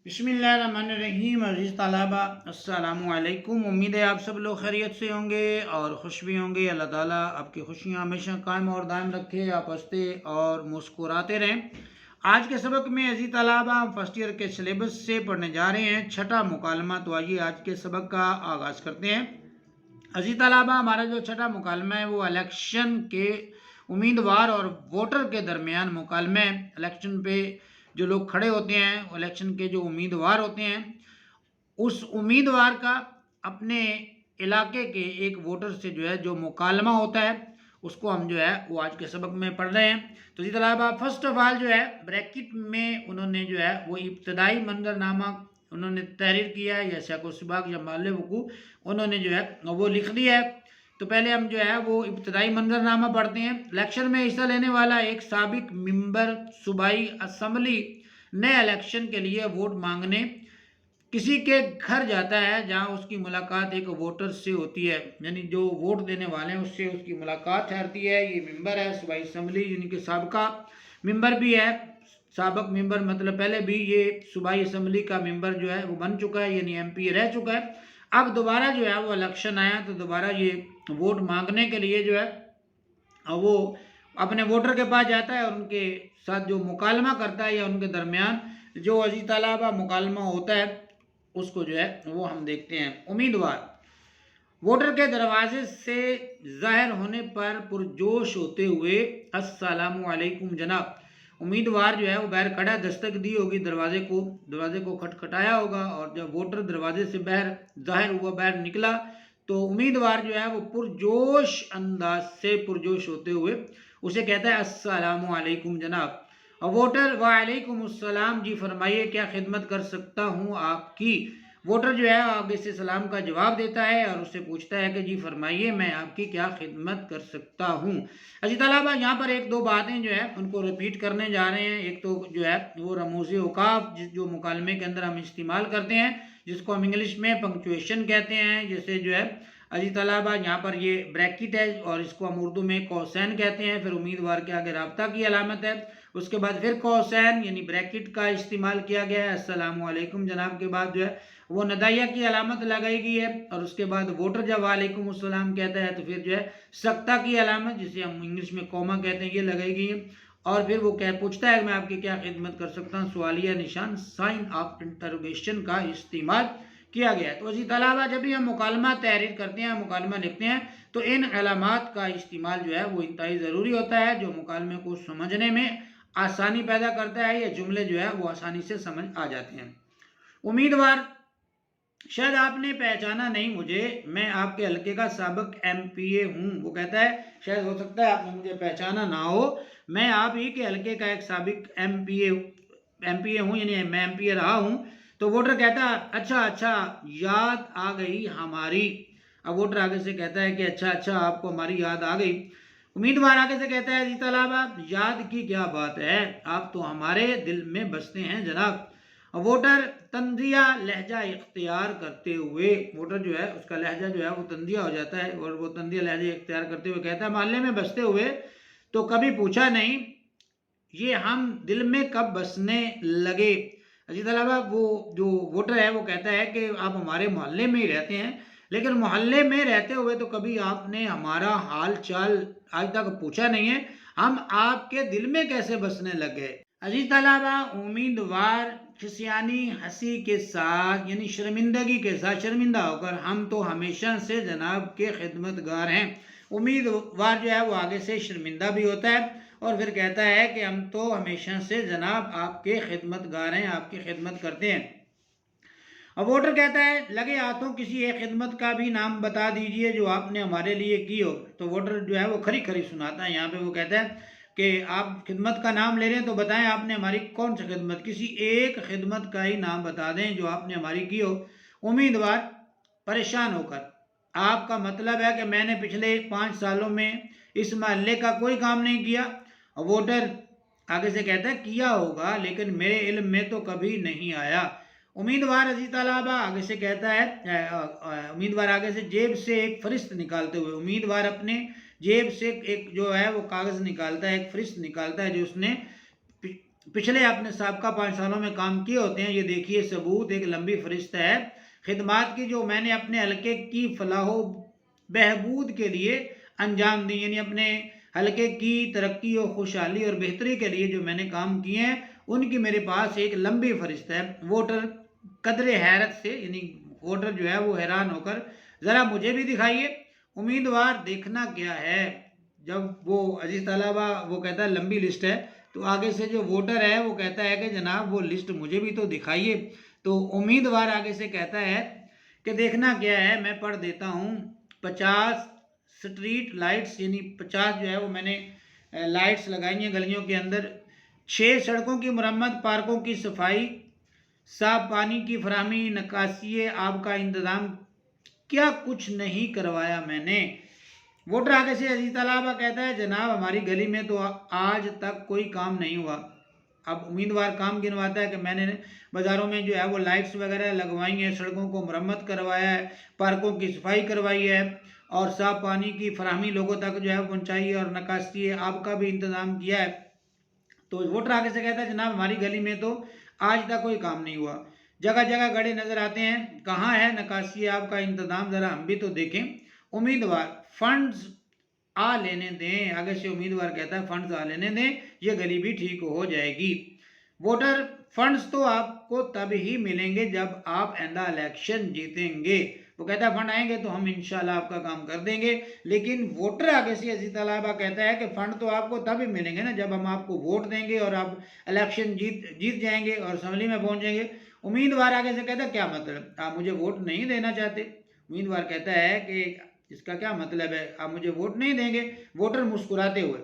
बिस्मिल्लाहिर्रहमानिर्रहीम। अज़ीज़ तलबा अस्सलामु अलैकुम। उम्मीद है आप सब लोग खैरियत से होंगे और खुश भी होंगे। अल्लाह ताला आपकी खुशियाँ हमेशा कायम और दायम रखे, आप हंसते और मुस्कुराते रहें। आज के सबक में अज़ीज़ तलबा हम फर्स्ट ईयर के सिलेबस से पढ़ने जा रहे हैं छठा मुकालमा। तो आइए आज के सबक का आगाज़ करते हैं। अज़ीज़ तलबा, हमारा जो छठा मुकालमा है वो इलेक्शन के उम्मीदवार और वोटर के दरमियान मुकालमा है। इलेक्शन पे जो लोग खड़े होते हैं, इलेक्शन के जो उम्मीदवार होते हैं, उस उम्मीदवार का अपने इलाके के एक वोटर से जो है जो मुकालमा होता है उसको हम जो है वो आज के सबक में पढ़ रहे हैं। तो जी तलबा, फर्स्ट ऑफ ऑल जो है ब्रैकेट में उन्होंने जो है वो इब्तदाई मंजरनामा उन्होंने तहरीर किया है, या शक व शुबाक या माल वकूअ उन्होंने जो है वो लिख दिया है। तो पहले हम जो है वो इब्तदाई मंजरनामा पढ़ते हैं। इलेक्शन में हिस्सा लेने वाला एक साबिक मेंबर सूबाई असम्बली नए इलेक्शन के लिए वोट मांगने किसी के घर जाता है जहां उसकी मुलाकात एक वोटर से होती है, यानी जो वोट देने वाले हैं उससे उसकी मुलाकात ठहरती है। ये मेंबर है सूबाई असम्बली, यानी कि साबका मेंबर भी है। साबक मेंबर मतलब पहले भी ये सूबाई असम्बली का मेंबर जो है वो बन चुका है, यानी एमपी रह चुका है। अब दोबारा जो है वो इलेक्शन आया तो दोबारा ये वोट मांगने के लिए जो है वो अपने वोटर के पास जाता है और उनके साथ जो मुकालमा करता है या उनके दरमियान जो अज़ीज़ तलबा मुकालमा होता है उसको जो है वो हम देखते हैं। उम्मीदवार वोटर के दरवाजे से जाहिर होने पर पुरजोश होते हुए अस्सलामु अलैकुम जनाब। उम्मीदवार जो है वो बाहर खड़ा, दस्तक दी होगी, दरवाजे को खटखटाया होगा और जब वोटर दरवाजे से बाहर जाहिर हुआ, बाहर निकला, तो उम्मीदवार जो है वो पुरजोश अंदाज से पुरजोश होते हुए उसे कहता है अस्सलामु अलैकुम जनाब। और वोटर वालेकुम अस्सलाम, जी फरमाइए क्या खिदमत कर सकता हूँ आपकी। वोटर जो है आगे से सलाम का जवाब देता है और उससे पूछता है कि जी फरमाइए मैं आपकी क्या खिदमत कर सकता हूँ। अजी तलबा, यहाँ पर एक दो बातें जो है उनको रिपीट करने जा रहे हैं। एक तो जो है वो रमूज़ औकाफ जो मुकालमे के अंदर हम इस्तेमाल करते हैं, जिसको हम इंग्लिश में पंक्चुएशन कहते हैं। जैसे जो है अजी तलबा यहाँ पर ये ब्रैकेट है और इसको हम उर्दू में कौसैन कहते हैं। फिर उम्मीदवार के आगे राब्ता की अलामत है, उसके बाद फिर कौसैन यानी ब्रैकेट का इस्तेमाल किया गया है। अस्सलामु अलैकुम जनाब के बाद जो है वो नदाइया की अलामत लगाई गई है और उसके बाद वोटर जब वालेकुम अस्सलाम कहता है तो फिर जो है सख्ता की अलामत, जिसे हम इंग्लिश में कॉमा कहते हैं, ये लगाई गई है। और फिर वो क्या पूछता है मैं आपकी क्या खिदमत कर सकता हूँ, सवालिया निशान साइन ऑफ इंटरोगेशन का इस्तेमाल किया गया है। तो अज़ीज़ तलबा, जब भी हम मुकालमा तहरीर करते हैं, मुकालमा लिखते हैं, तो इन अलामात का इस्तेमाल जो है वो इंतहाई ज़रूरी होता है, जो मुकालमे को समझने में आसानी पैदा करता है। या जुमले जो है वो आसानी से समझ आ जाते हैं। उम्मीदवार, शायद आपने पहचाना नहीं मुझे, मैं आपके हल्के का साबिक एमपीए हूँ। वो कहता है शायद हो सकता है आपने मुझे पहचाना ना हो, मैं आप ही के हल्के का एक साबिक एमपीए हूँ, यानी मैं एमपीए रहा हूँ। तो वोटर कहता है अच्छा अच्छा, याद आ गई हमारी। अब वोटर आगे से कहता है कि अच्छा अच्छा, आपको हमारी याद आ गई। उम्मीदवार आगे से कहता है जी तलबा, याद की क्या बात है, आप तो हमारे दिल में बसते हैं जनाब। वोटर तंजिया लहजा इख्तियार करते हुए, वोटर जो है उसका लहजा जो है वो तंजिया हो जाता है और वो तंजिया लहजा इख्तियार करते हुए कहता है मोहल्ले में बसते हुए तो कभी पूछा नहीं, ये हम दिल में कब बसने लगे। अजीज तलबा, वो जो वोटर है वो कहता है कि आप हमारे मोहल्ले में ही रहते हैं, लेकिन मोहल्ले में रहते हुए तो कभी आपने हमारा हाल चाल आज तक पूछा नहीं है, हम आपके दिल में कैसे बसने लगे। अजीज तलबा, उम्मीदवार खिसियानी हंसी के साथ यानी शर्मिंदगी के साथ, शर्मिंदा होकर, हम तो हमेशा से जनाब के खिदमतगार हैं। उम्मीदवार जो है वो आगे से शर्मिंदा भी होता है और फिर कहता है कि हम तो हमेशा से जनाब आपके खिदमतगार हैं, आपकी खिदमत करते हैं। अब वोटर कहता है लगे हाथों किसी एक खिदमत का भी नाम बता दीजिए जो आपने हमारे लिए की हो। तो वोटर जो है वो खरी खरी सुनाता है। यहाँ पे वो कहता है कि आप खिदमत का नाम ले रहे हैं तो बताएं आपने हमारी कौन सी खिदमत, किसी एक खिदमत का ही नाम बता दें जो आपने हमारी की हो। उम्मीदवार परेशान होकर, आपका मतलब है कि मैंने पिछले 5 सालों में इस मोहल्ले का कोई काम नहीं किया। और वोटर आगे से कहता है किया होगा लेकिन मेरे इल्म में तो कभी नहीं आया। उम्मीदवार अजीज तलबा आगे से कहता है, उम्मीदवार आगे से जेब से एक फरिस्त निकालते हुए, उम्मीदवार अपने जेब से एक जो है वो कागज़ निकालता है, एक फरिस्त निकालता है जो उसने पिछले अपने सबका 5 सालों में काम किए होते हैं। ये देखिए सबूत, एक लंबी फहरिस्त है खिदमात की जो मैंने अपने हलके की फलाहो बहबूद के लिए अंजाम दी, यानी अपने हलके की तरक्की और खुशहाली और बेहतरी के लिए जो मैंने काम किए हैं उनकी मेरे पास एक लंबी फहरिस्त है। वोटर कदरे हैरत से, यानी वोटर जो है वो हैरान होकर, ज़रा मुझे भी दिखाइए। उम्मीदवार देखना क्या है, जब वो अजीज तलबा वो कहता है लंबी लिस्ट है, तो आगे से जो वोटर है वो कहता है कि जनाब वो लिस्ट मुझे भी तो दिखाइए। तो उम्मीदवार आगे से कहता है कि देखना क्या है, मैं पढ़ देता हूँ। 50 स्ट्रीट लाइट्स, यानी 50 जो है वो मैंने लाइट्स लगाई हैं गलियों के अंदर। 6 सड़कों की मरम्मत, पार्कों की सफाई, साफ पानी की फराहमी, नकासी आब का इंतज़ाम, क्या कुछ नहीं करवाया मैंने। वोटर आगे से अजीज तलाबा कहता है जनाब हमारी गली में तो आज तक कोई काम नहीं हुआ। अब उम्मीदवार काम गिनवाता है कि मैंने बाज़ारों में जो है वो लाइट्स वगैरह लगवाई हैं, सड़कों को मरम्मत करवाया है, पार्कों की सफाई करवाई है और साफ पानी की फराहमी लोगों तक जो है पहुँचाई है और नकासी आब का भी इंतज़ाम किया है। तो वोटर आगे से कहता है जनाब हमारी गली में तो आज तक कोई काम नहीं हुआ। जगह जगह गड्ढे नज़र आते हैं, कहाँ है नकासी आब का इंतज़ाम, ज़रा हम भी तो देखें। उम्मीदवार फंड्स आ लेने दें, आगे से उम्मीदवार कहता है फंड्स आ लेने दें, ये गली भी ठीक हो जाएगी। वोटर फंड्स तो आपको तब ही मिलेंगे जब आप आइंदा इलेक्शन जीतेंगे। वो कहता है फंड आएंगे तो हम इंशाल्लाह आपका काम कर देंगे। लेकिन वोटर आगे से अजीज तलाबा कहता है कि फंड तो आपको तब ही मिलेंगे ना जब हम आपको वोट देंगे और आप इलेक्शन जीत जाएंगे और असम्बली में पहुंचेंगे। उम्मीदवार आगे से कहता है क्या मतलब, आप मुझे वोट नहीं देना चाहते। उम्मीदवार कहता है कि इसका क्या मतलब है, आप मुझे वोट नहीं देंगे। वोटर मुस्कुराते हुए,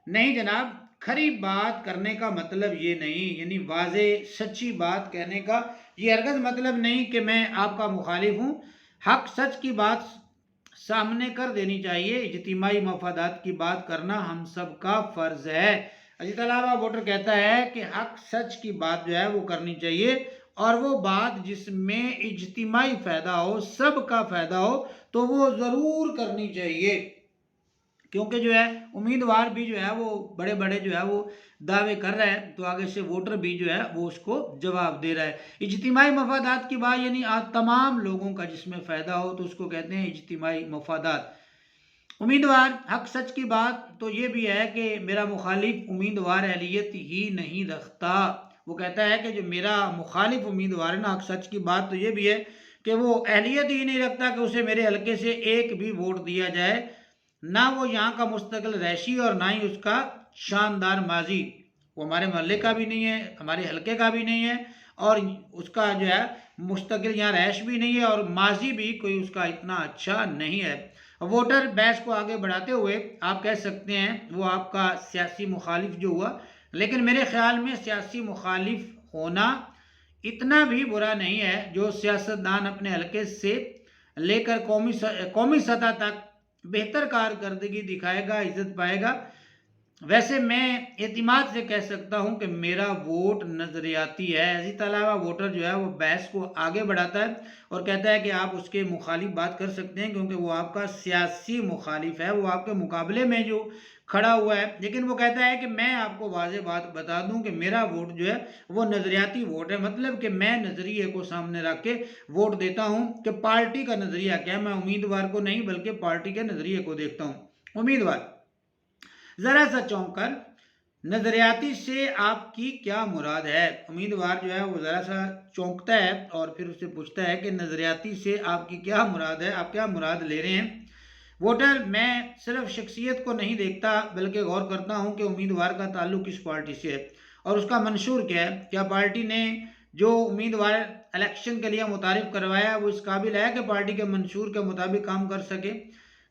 नहीं जनाब, खरी बात करने का मतलब ये नहीं, यानी वाजे सच्ची बात कहने का ये हरगज मतलब नहीं कि मैं आपका मुखालिफ हूँ। हक सच की बात सामने कर देनी चाहिए, इज्तिमाई मफादात की बात करना हम सब का फ़र्ज है। अजीज तलाबा वोटर कहता है कि हक सच की बात जो है वो करनी चाहिए और वो बात जिसमें इज्तिमाई फ़ायदा हो, सब का फ़ायदा हो, तो वो ज़रूर करनी चाहिए। क्योंकि जो है उम्मीदवार भी जो है वो बड़े बड़े जो है वो दावे कर रहा है, तो आगे से वोटर भी जो है वो उसको जवाब दे रहा है। इज्तिमाई मफादात की बात, यानी तमाम लोगों का जिसमें फ़ायदा हो तो उसको कहते हैं इज्तिमाई मफादात। उम्मीदवार हक सच की बात तो ये भी है कि मेरा मुखालिफ उम्मीदवार अहलियत ही नहीं रखता। वो कहता है कि जो मेरा मुखालिफ उम्मीदवार है ना, हक सच की बात तो ये भी है कि वो अहलियत ही नहीं रखता कि उसे मेरे हलके से एक भी वोट दिया जाए। ना वो यहाँ का मुस्तकिल रैशी और ना ही उसका शानदार माजी। वो हमारे मोहल्ले का भी नहीं है, हमारे हलके का भी नहीं है और उसका जो है मुस्तकिल यहाँ रैश भी नहीं है और माजी भी कोई उसका इतना अच्छा नहीं है। वोटर बहस को आगे बढ़ाते हुए आप कह सकते हैं वो आपका सियासी मुखालिफ जो हुआ, लेकिन मेरे ख्याल में सियासी मुखालिफ होना इतना भी बुरा नहीं है। जो सियासतदान अपने हलके से लेकर कौमी सतह तक बेहतर कारकर्दगी दिखाएगा, इज्जत पाएगा। वैसे मैं एतमाद से कह सकता हूं कि मेरा वोट नज़रियाती है। इसी अलावा वोटर जो है वो बहस को आगे बढ़ाता है और कहता है कि आप उसके मुखालिफ बात कर सकते हैं क्योंकि वो आपका सियासी मुखालिफ है, वो आपके मुकाबले में जो खड़ा हुआ है। लेकिन वो कहता है कि मैं आपको वाज़ेह बात बता दूं कि मेरा वोट जो है वो नज़रियाती वोट है, मतलब कि मैं नज़रिए को सामने रख के वोट देता हूँ कि पार्टी का नज़रिया क्या है। मैं उम्मीदवार को नहीं बल्कि पार्टी के नज़रिए को देखता हूँ। उम्मीदवार जरा सा चौंक कर, नजरियाती से आपकी क्या मुराद है। उम्मीदवार जो है वो जरा सा चौंकता है और फिर उससे पूछता है कि नजरियाती से आपकी क्या मुराद है, आप क्या मुराद ले रहे हैं। वोटर मैं सिर्फ शख्सियत को नहीं देखता बल्कि गौर करता हूं कि उम्मीदवार का ताल्लुक किस पार्टी से है और उसका मंशूर क्या है। क्या पार्टी ने जो उम्मीदवार इलेक्शन के लिए मुतारिफ करवाया वो इस काबिल है कि पार्टी के मंशूर के मुताबिक काम कर सके।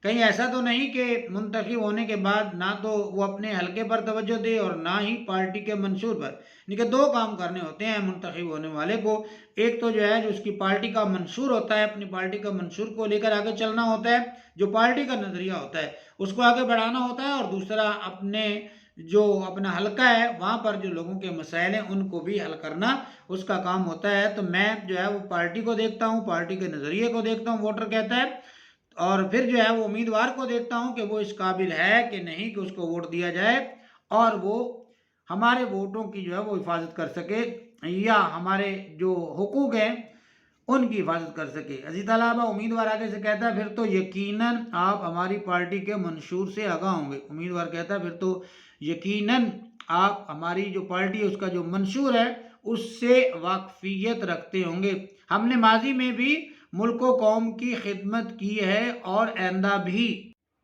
कहीं ऐसा तो नहीं कि मुंतखब होने के बाद ना तो वो अपने हलके पर तवज्जो दे और ना ही पार्टी के मंशूर पर। यानी दो काम करने होते हैं मुंतखब होने वाले को। एक तो जो है जो उसकी पार्टी का मंशूर होता है, अपनी पार्टी का मंशूर को लेकर आगे चलना होता है, जो पार्टी का नज़रिया होता है उसको आगे बढ़ाना होता है, और दूसरा अपने जो अपना हलका है वहाँ पर जो लोगों के मसाइल हैं उनको भी हल करना उसका काम होता है। तो मैं जो है वो पार्टी को देखता हूँ, पार्टी के नज़रिए को देखता हूँ, वोटर कहता है, और फिर जो है वो उम्मीदवार को देखता हूं कि वो इस काबिल है कि नहीं कि उसको वोट दिया जाए और वो ہمارے ووٹوں کی جو ہے وہ حفاظت کر سکے یا ہمارے جو حقوق ہیں ان کی حفاظت کر سکے۔ عزیز طلبہ، امیدوار آگے سے کہتا ہے پھر تو یقیناً آپ ہماری پارٹی کے منشور سے آگاہ ہوں گے۔ امیدوار کہتا ہے پھر تو یقیناً آپ ہماری جو پارٹی ہے اس کا جو منشور ہے اس سے واقفیت رکھتے ہوں گے۔ ہم نے ماضی میں بھی ملک و قوم کی خدمت کی ہے اور آئندہ بھی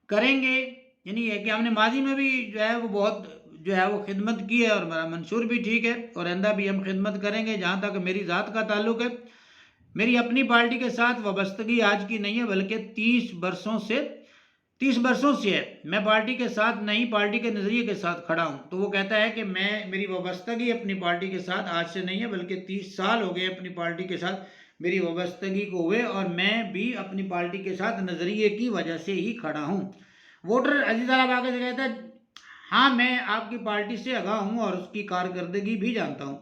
کریں گے، یعنی یہ کہ ہم نے ماضی میں بھی جو ہے وہ بہت جو ہے وہ خدمت کی ہے اور ہمارا منشور بھی ٹھیک ہے اور آئندہ بھی ہم خدمت کریں گے۔ جہاں تک میری ذات کا تعلق ہے، میری اپنی پارٹی کے ساتھ وابستگی آج کی نہیں ہے بلکہ 30 برسوں سے ہے۔ میں پارٹی کے ساتھ نہیں، پارٹی کے نظریے کے ساتھ کھڑا ہوں۔ تو وہ کہتا ہے کہ میری وابستگی اپنی پارٹی کے ساتھ آج سے نہیں ہے بلکہ 30 سال ہو گئے اپنی پارٹی کے ساتھ میری وابستگی کو ہوئے، اور میں بھی اپنی پارٹی کے ساتھ نظریے کی وجہ سے ہی کھڑا ہوں۔ ووٹر عزیز طلبہ آگے سے کہتا ہے ہاں میں آپ کی پارٹی سے آگاہ ہوں اور اس کی کارکردگی بھی جانتا ہوں۔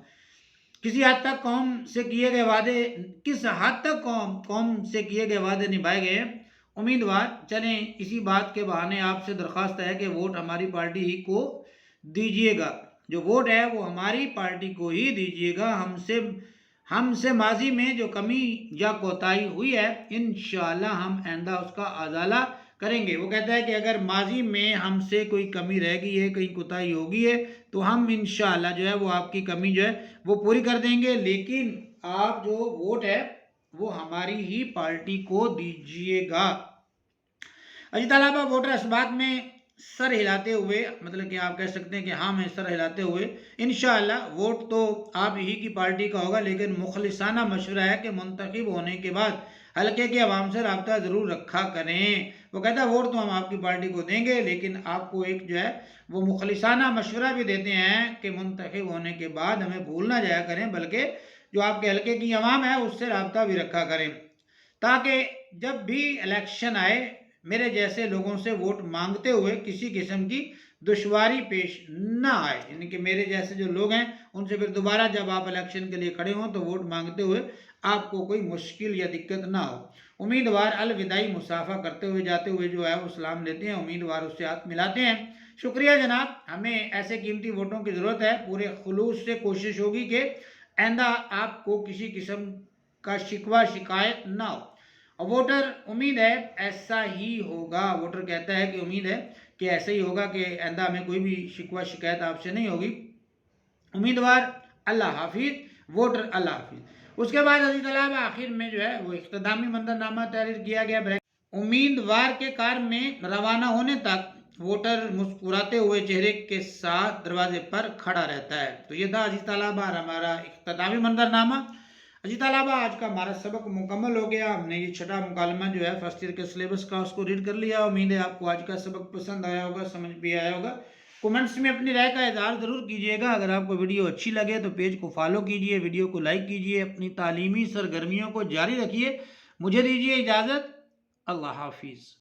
کس حد تک قوم سے کیے گئے وعدے نبھائے گئے ہیں؟ امیدوار چلیں اسی بات کے بہانے آپ سے درخواست ہے کہ ووٹ ہماری پارٹی ہی کو دیجیے گا۔ جو ووٹ ہے وہ ہماری پارٹی کو ہی دیجیے گا۔ ہم سے ماضی میں جو کمی یا کوتاہی ہوئی ہے انشاءاللہ ہم آئندہ اس کا ازالہ کریں گے۔ وہ کہتا ہے کہ اگر ماضی میں ہم سے کوئی کمی رہ گئی ہے، کوئی کوتاہی ہو گئی ہے تو ہم انشاءاللہ جو ہے وہ آپ کی کمی جو ہے وہ پوری کر دیں گے، لیکن آپ جو ووٹ ہے وہ ہماری ہی پارٹی کو دیجیے گا۔ عزیز طلبہ، ووٹر اس بات میں سر ہلاتے ہوئے، مطلب کہ آپ کہہ سکتے ہیں کہ ہاں میں سر ہلاتے ہوئے، انشاءاللہ ووٹ تو آپ ہی کی پارٹی کا ہوگا، لیکن مخلصانہ مشورہ ہے کہ منتخب ہونے کے بعد حلقے کے عوام سے رابطہ ضرور رکھا کریں۔ وہ کہتا ہے ووٹ تو ہم آپ کی پارٹی کو دیں گے، لیکن آپ کو ایک جو ہے وہ مخلصانہ مشورہ بھی دیتے ہیں کہ منتخب ہونے کے بعد ہمیں بھول نہ جایا کریں، بلکہ جو آپ کے حلقے کی عوام ہے اس سے رابطہ بھی رکھا کریں، تاکہ جب بھی الیکشن آئے میرے جیسے لوگوں سے ووٹ مانگتے ہوئے کسی قسم کی دشواری پیش نہ آئے، یعنی کہ میرے جیسے جو لوگ ہیں ان سے پھر دوبارہ جب آپ الیکشن کے لیے کھڑے ہوں تو ووٹ مانگتے ہوئے آپ کو کوئی مشکل یا دقت نہ ہو۔ امیدوار الوداعی مصافحہ کرتے ہوئے جاتے ہوئے جو ہے وہ سلام لیتے ہیں، امیدوار اس سے ہاتھ ملاتے ہیں۔ شکریہ جناب، ہمیں ایسے قیمتی ووٹوں کی ضرورت ہے۔ پورے خلوص سے کوشش ہوگی کہ آئندہ آپ کو کسی قسم کا شکوہ شکایت نہ ہو، اور ووٹر امید ہے ایسا ہی ہوگا۔ ووٹر کہتا ہے کہ امید ہے کہ ایسا ہی ہوگا کہ آئندہ میں کوئی بھی شکوہ شکایت آپ سے نہیں ہوگی۔ امیدوار اللہ حافظ، ووٹر اللہ حافظ۔ اس کے بعد عزیز طلبہ آخر میں جو ہے وہ اختتامی منظرنامہ تحریر کیا گیا۔ امیدوار کے کار میں روانہ ہونے تک ووٹر مسکراتے ہوئے چہرے کے ساتھ دروازے پر کھڑا رہتا ہے۔ تو یہ تھا عزیز طلبہ ہمارا اختتامی منظرنامہ۔ عزیز طلبہ آج کا ہمارا سبق مکمل ہو گیا۔ ہم نے یہ چھٹا مکالمہ جو ہے فرسٹ ایئر کے سلیبس کا اس کو ریڈ کر لیا۔ امید ہے آپ کو آج کا سبق پسند آیا ہوگا، سمجھ بھی آیا ہوگا۔ کومنٹس میں اپنی رائے کا اظہار ضرور کیجیے گا۔ اگر آپ کو ویڈیو اچھی لگے تو پیج کو فالو کیجیے، ویڈیو کو لائک کیجیے، اپنی تعلیمی سرگرمیوں کو جاری رکھیے۔ مجھے دیجیے اجازت، اللہ حافظ۔